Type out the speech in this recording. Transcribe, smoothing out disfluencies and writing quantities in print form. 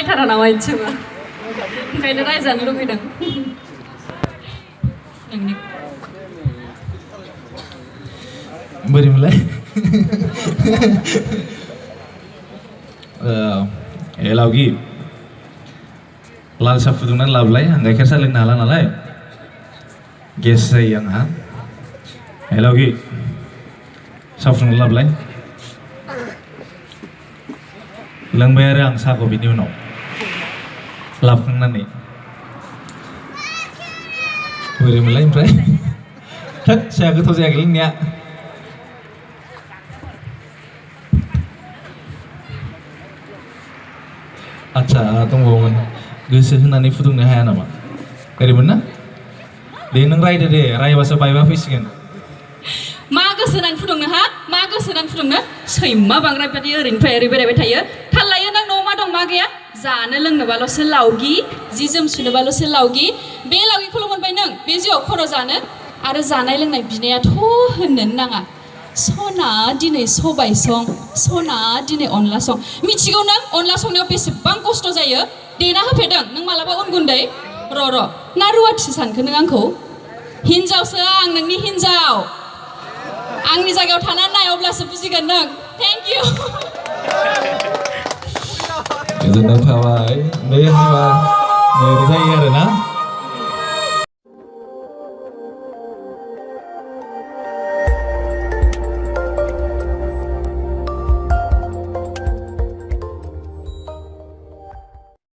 रायथारा नामा इसेबा ओंखायनो रायजानो लुबैदों नोंनि बोरैमोनलाय लावगि लाल साहा फुदुंनानै लाबोलाय आं गाइखेर साहा लोंनो हाला नालाय गेस जायो आंहा लावगि साहा फुदुंनानै लाबोलाय लोंबाय आरो आं साहाखौ बिनि उनाव लाबोखांनानै बोरैमोनलाय ओमफ्राय थोद साहाया गोथाव जायाखै लोंनाया आच्छा दंबावोमोन गोसो होनानै फुदुंनो हाया नामा ओरैमोन ना दे नों रायदो दे रायबासो बायबा फैसिगोन मा गोसो होनानै फुदुंनो हा मा गोसो होनानै फुदुंनो सैमा बांद्राय बादि ओरैनिफ्राय ओरै बेरायबाय थायो थाल लायो नों न'आव मा दं मा गैया जानो लोंनोबाल'सो लावगि जि जोम सुनोबाल'सो लावगि बे लावगिखौल' मोनबाय नों बे जिउआव खर' जानो आरो जानाय लोंनाय बिनायाथ' होननोनो नाङा सना दिनै सबाय सं सना दिनै अनला सं मिथिगौ नों अनला संनायाव बेसेबां खस्थ' जायो देना होफेरदों नों मालाबा अन गुन्दै र' ना रुवाथिसो सानखो नों आंखौ हिनजावसो आं नोंनि हिनजाव आंनि जायगायाव थानानै नाय अब्लासो बुजिगोन नों थेंक इउ गोजोननाय थाबाय बे होनबा जायो आरोना